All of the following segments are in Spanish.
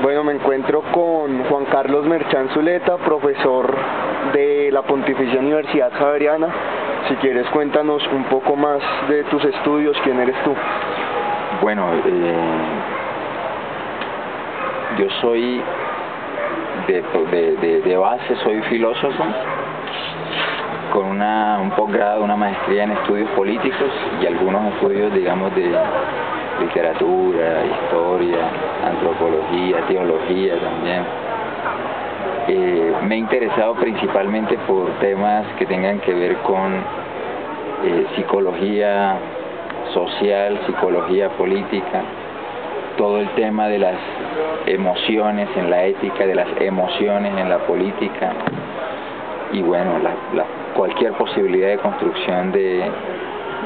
Bueno, me encuentro con Juan Carlos Merchán Zuleta, profesor de la Pontificia Universidad Javeriana. Si quieres, cuéntanos un poco más de tus estudios, ¿quién eres tú? Bueno, yo soy de base, soy filósofo, con un posgrado, una maestría en estudios políticos y algunos estudios, digamos, de literatura, historia, antropología, teología también. Me he interesado principalmente por temas que tengan que ver con psicología social, psicología política, todo el tema de las emociones en la ética, de las emociones en la política y bueno, cualquier posibilidad de construcción de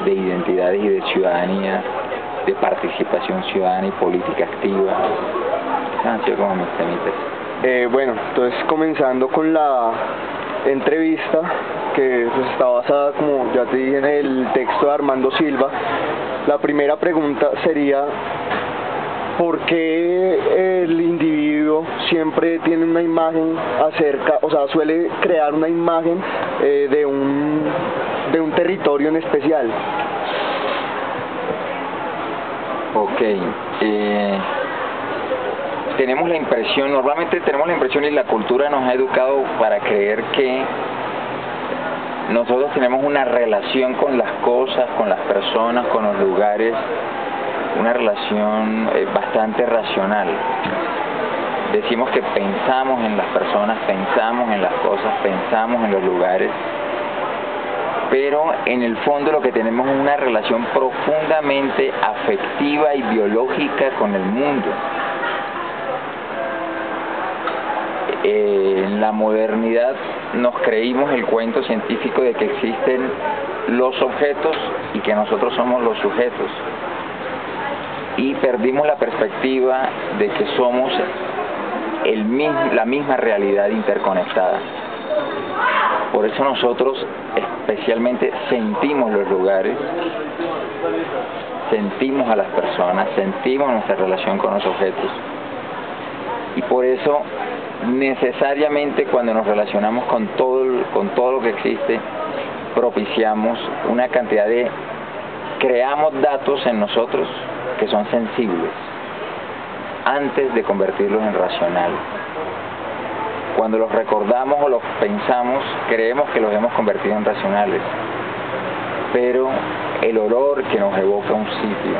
identidades y de ciudadanía, de participación ciudadana y política activa. Esas han sido como mis temitas. Bueno, entonces comenzando con la entrevista, que pues, está basada, como ya te dije, en el texto de Armando Silva. La primera pregunta sería: ¿por qué el individuo siempre tiene una imagen suele crear una imagen de un territorio en especial? Ok, normalmente tenemos la impresión y la cultura nos ha educado para creer que nosotros tenemos una relación con las cosas, con las personas, con los lugares, una relación bastante racional. Decimos que pensamos en las personas, pensamos en las cosas, pensamos en los lugares, pero en el fondo lo que tenemos es una relación profundamente afectiva y biológica con el mundo. En la modernidad nos creímos el cuento científico de que existen los objetos y que nosotros somos los sujetos. Y perdimos la perspectiva de que somos la misma realidad interconectada. Por eso nosotros especialmente sentimos los lugares, sentimos a las personas, sentimos nuestra relación con los objetos. Y por eso necesariamente cuando nos relacionamos con todo lo que existe, propiciamos una cantidad creamos datos en nosotros que son sensibles antes de convertirlos en racional. Cuando los recordamos o los pensamos, creemos que los hemos convertido en racionales, pero el olor que nos evoca un sitio,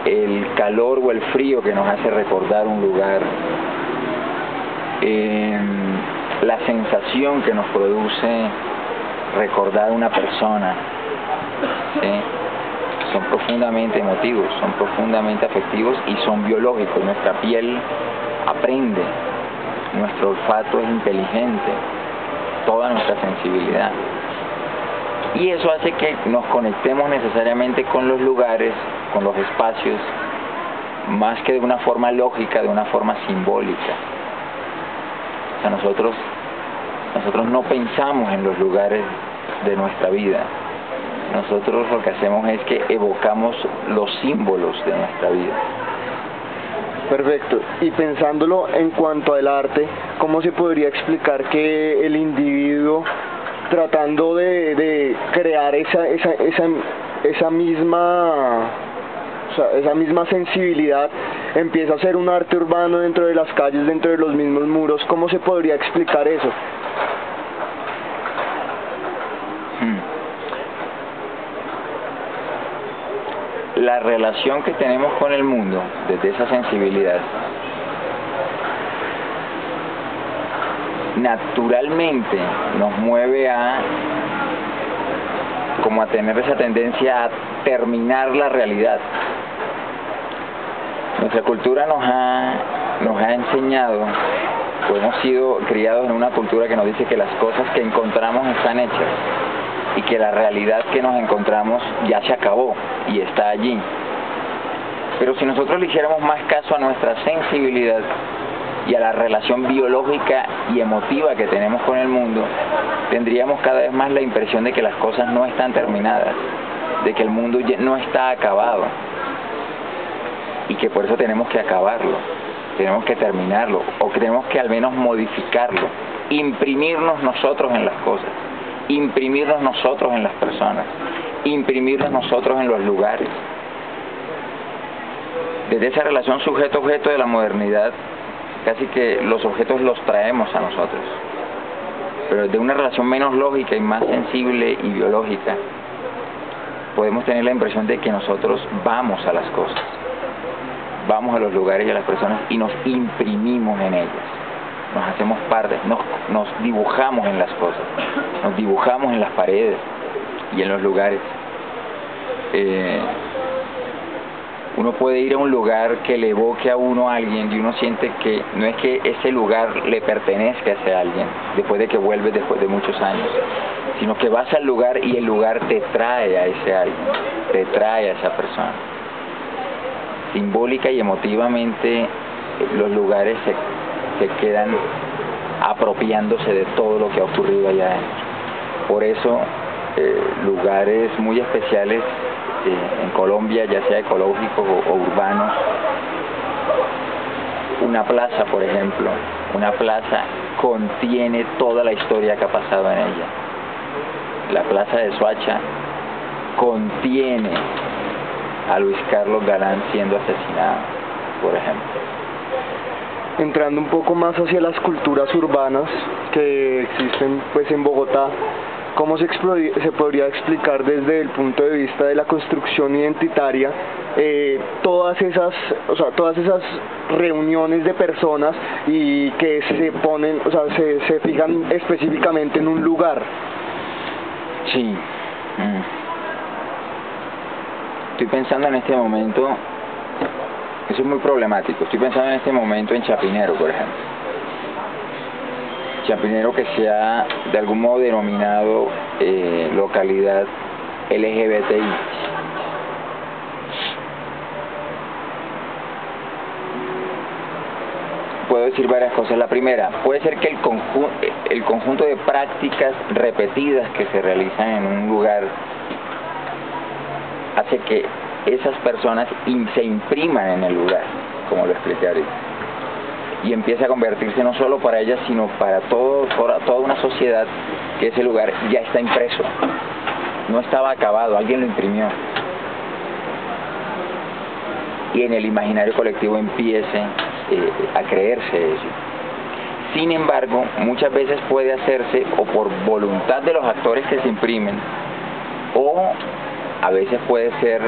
el calor o el frío que nos hace recordar un lugar, la sensación que nos produce recordar una persona, ¿sí? Son profundamente emotivos, son profundamente afectivos y son biológicos. Nuestra piel aprende, nuestro olfato es inteligente, toda nuestra sensibilidad. Y eso hace que nos conectemos necesariamente con los lugares, con los espacios, más que de una forma lógica, de una forma simbólica. O sea, nosotros no pensamos en los lugares de nuestra vida. Nosotros lo que hacemos es que evocamos los símbolos de nuestra vida. Perfecto. Y pensándolo en cuanto al arte, ¿cómo se podría explicar que el individuo, tratando de crear esa misma sensibilidad, empieza a hacer un arte urbano dentro de las calles, dentro de los mismos muros? ¿Cómo se podría explicar eso? La relación que tenemos con el mundo desde esa sensibilidad naturalmente nos mueve a tener esa tendencia a terminar la realidad. Nuestra cultura nos ha enseñado, o hemos sido criados en una cultura que nos dice que las cosas que encontramos están hechas y que la realidad que nos encontramos ya se acabó y está allí. Pero si nosotros le hiciéramos más caso a nuestra sensibilidad y a la relación biológica y emotiva que tenemos con el mundo, tendríamos cada vez más la impresión de que las cosas no están terminadas, de que el mundo no está acabado y que por eso tenemos que acabarlo. tenemos que terminarlo, o que tenemos que al menos modificarlo, imprimirnos nosotros en las cosas, imprimirnos nosotros en las personas, imprimirnos nosotros en los lugares. Desde esa relación sujeto-objeto de la modernidad, casi que los objetos los traemos a nosotros, pero desde una relación menos lógica y más sensible y biológica, podemos tener la impresión de que nosotros vamos a las cosas, vamos a los lugares y a las personas y nos imprimimos en ellas, nos hacemos parte, nos dibujamos en las cosas, nos dibujamos en las paredes y en los lugares. Uno puede ir a un lugar que le evoque a uno a alguien y uno siente que no es que ese lugar le pertenezca a ese alguien después de que vuelves después de muchos años, sino que vas al lugar y el lugar te trae a ese alguien, te trae a esa persona. Simbólica y emotivamente los lugares se quedan apropiándose de todo lo que ha ocurrido allá adentro. Por eso lugares muy especiales en Colombia, ya sea ecológicos o urbanos, una plaza, por ejemplo, una plaza contiene toda la historia que ha pasado en ella. La plaza de Soacha contiene a Luis Carlos Galán siendo asesinado, por ejemplo. Entrando un poco más hacia las culturas urbanas que existen pues en Bogotá, ¿cómo se podría explicar desde el punto de vista de la construcción identitaria todas esas reuniones de personas y que se ponen, se fijan específicamente en un lugar? Sí. Estoy pensando en este momento, eso es muy problemático, estoy pensando en este momento en Chapinero, por ejemplo. Chapinero, que se ha de algún modo denominado localidad LGBTI. Puedo decir varias cosas. La primera, puede ser que el conjunto de prácticas repetidas que se realizan en un lugar hace que esas personas se impriman en el lugar, como lo expliqué ahorita, y empieza a convertirse no solo para ellas, sino para toda una sociedad, que ese lugar ya está impreso, no estaba acabado, alguien lo imprimió, y en el imaginario colectivo empiece a creerse eso. Sin embargo, muchas veces puede hacerse o por voluntad de los actores que se imprimen, o a veces puede ser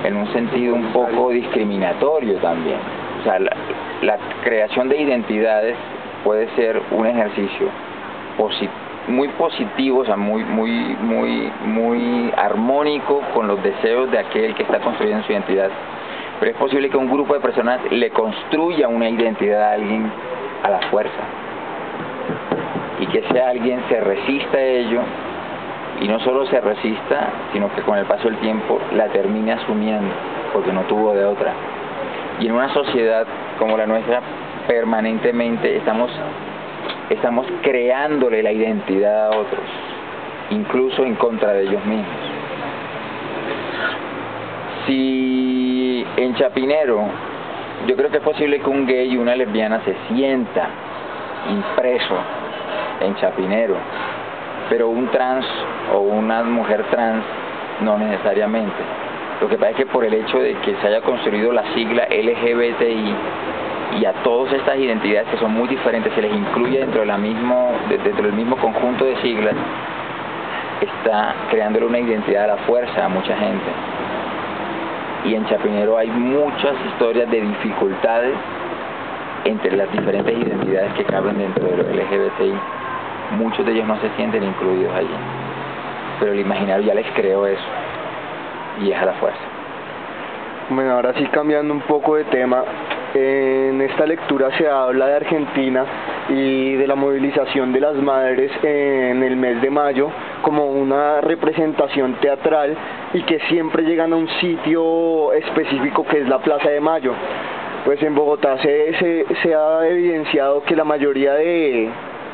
en un sentido un poco discriminatorio también. O sea, la creación de identidades puede ser un ejercicio muy positivo, o sea, muy armónico con los deseos de aquel que está construyendo su identidad. Pero es posible que un grupo de personas le construya una identidad a alguien a la fuerza, y que ese alguien se resista a ello, y no solo se resista, sino que con el paso del tiempo la termine asumiendo, porque no tuvo de otra. Y en una sociedad como la nuestra, permanentemente estamos creándole la identidad a otros, incluso en contra de ellos mismos. Si en Chapinero, yo creo que es posible que un gay y una lesbiana se sienta impreso en Chapinero, pero un trans o una mujer trans no necesariamente. Lo que pasa es que por el hecho de que se haya construido la sigla LGBTI y a todas estas identidades que son muy diferentes se les incluye dentro del mismo conjunto de siglas, está creándole una identidad a la fuerza a mucha gente. Y en Chapinero hay muchas historias de dificultades entre las diferentes identidades que caben dentro de los LGBTI. Muchos de ellos no se sienten incluidos allí, pero el imaginario ya les creó eso, y es a la fuerza. Bueno, ahora sí, cambiando un poco de tema, en esta lectura se habla de Argentina y de la movilización de las madres en el mes de mayo como una representación teatral, y que siempre llegan a un sitio específico que es la Plaza de Mayo. Pues en Bogotá se ha evidenciado que la mayoría de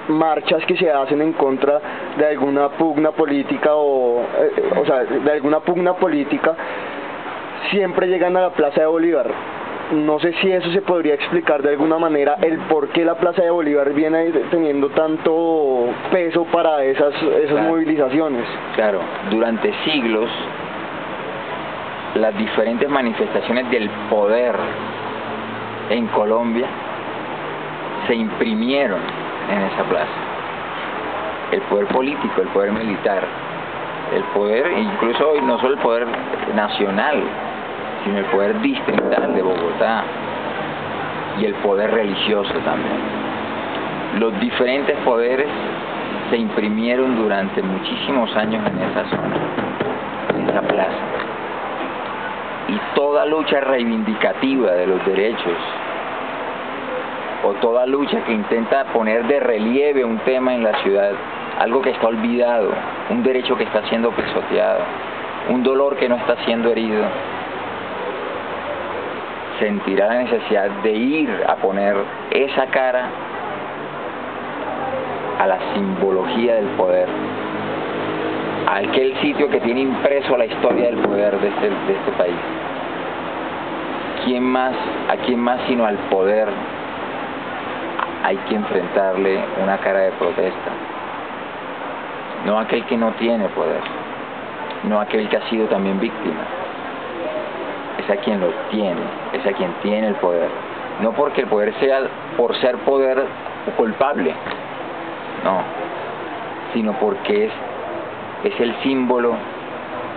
marchas que se hacen en contra de alguna pugna política de alguna pugna política siempre llegan a la Plaza de Bolívar. no sé si eso se podría explicar de alguna manera, el por qué la Plaza de Bolívar viene teniendo tanto peso para esas Claro. movilizaciones. Claro, durante siglos las diferentes manifestaciones del poder en Colombia se imprimieron en esa plaza. El poder político, el poder militar, el poder, incluso hoy no solo el poder nacional, sino el poder distrital de Bogotá y el poder religioso también. Los diferentes poderes se imprimieron durante muchísimos años en esa zona, en esa plaza. Y toda lucha reivindicativa de los derechos, o toda lucha que intenta poner de relieve un tema en la ciudad, algo que está olvidado, un derecho que está siendo pisoteado, un dolor que no está siendo herido, sentirá la necesidad de ir a poner esa cara a la simbología del poder, a aquel sitio que tiene impreso la historia del poder de este país. ¿A quién más sino al poder hay que enfrentarle una cara de protesta? No aquel que no tiene poder, no aquel que ha sido también víctima. Es a quien lo tiene, es a quien tiene el poder. No porque el poder sea por ser poder culpable, no, sino porque es el símbolo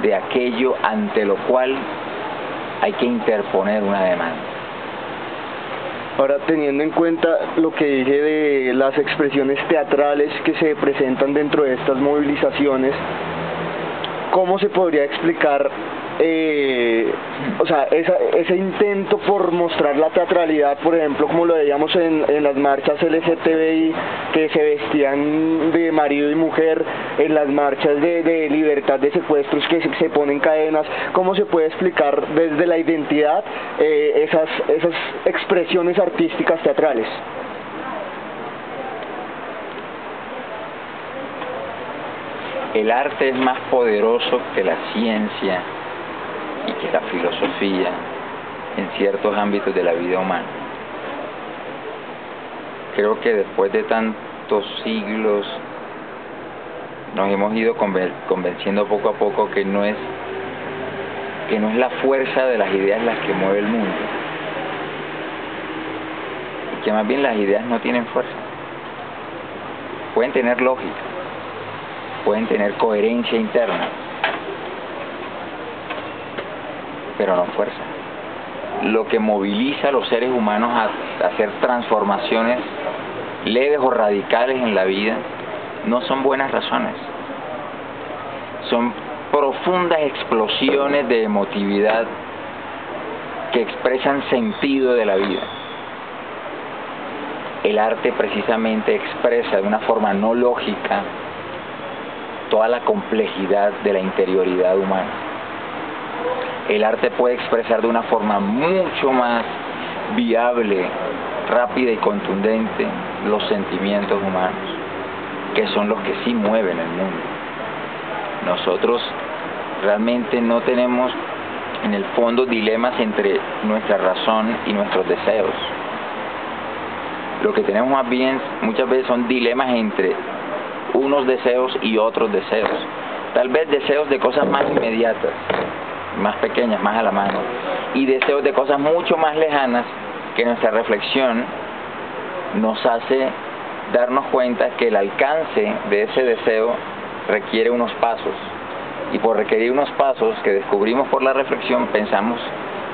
de aquello ante lo cual hay que interponer una demanda. Ahora, teniendo en cuenta lo que dije de las expresiones teatrales que se presentan dentro de estas movilizaciones, ¿cómo se podría explicar ese intento por mostrar la teatralidad, por ejemplo, como lo veíamos en las marchas LGTBI, que se vestían de marido y mujer, en las marchas de libertad de secuestros que se ponen cadenas? ¿Cómo se puede explicar desde la identidad esas expresiones artísticas teatrales? El arte es más poderoso que la ciencia y que la filosofía en ciertos ámbitos de la vida humana. Creo que después de tantos siglos nos hemos ido convenciendo poco a poco que no es la fuerza de las ideas las que mueve el mundo, y que más bien las ideas no tienen fuerza. Pueden tener lógica, pueden tener coherencia interna, pero no fuerza. Lo que moviliza a los seres humanos a hacer transformaciones leves o radicales en la vida no son buenas razones, son profundas explosiones de emotividad que expresan sentido de la vida. El arte precisamente expresa de una forma no lógica toda la complejidad de la interioridad humana. El arte puede expresar de una forma mucho más viable, rápida y contundente los sentimientos humanos, que son los que sí mueven el mundo. Nosotros realmente no tenemos en el fondo dilemas entre nuestra razón y nuestros deseos. Lo que tenemos más bien muchas veces son dilemas entre unos deseos y otros deseos. Tal vez deseos de cosas más inmediatas, más pequeñas, más a la mano, y deseos de cosas mucho más lejanas que nuestra reflexión nos hace darnos cuenta que el alcance de ese deseo requiere unos pasos, y por requerir unos pasos que descubrimos por la reflexión pensamos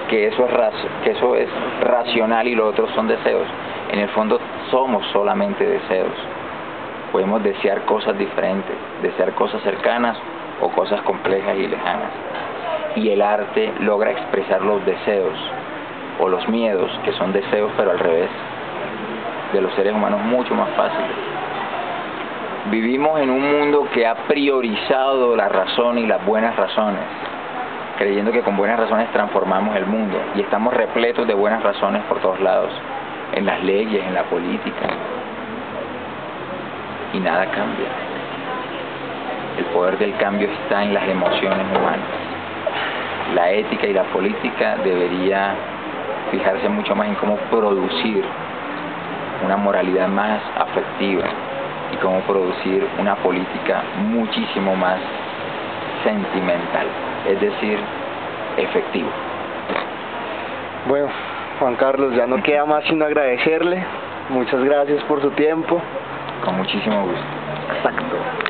que eso es racional y lo otro son deseos. En el fondo somos solamente deseos. Podemos desear cosas diferentes, desear cosas cercanas o cosas complejas y lejanas. Y el arte logra expresar los deseos o los miedos, que son deseos pero al revés, de los seres humanos mucho más fáciles. Vivimos en un mundo que ha priorizado la razón y las buenas razones, creyendo que con buenas razones transformamos el mundo, y estamos repletos de buenas razones por todos lados, en las leyes, en la política, y nada cambia. El poder del cambio está en las emociones humanas. La ética y la política debería fijarse mucho más en cómo producir una moralidad más afectiva y cómo producir una política muchísimo más sentimental, es decir, efectiva. Bueno, Juan Carlos, ya no queda más sino agradecerle. Muchas gracias por su tiempo. Con muchísimo gusto. Exacto.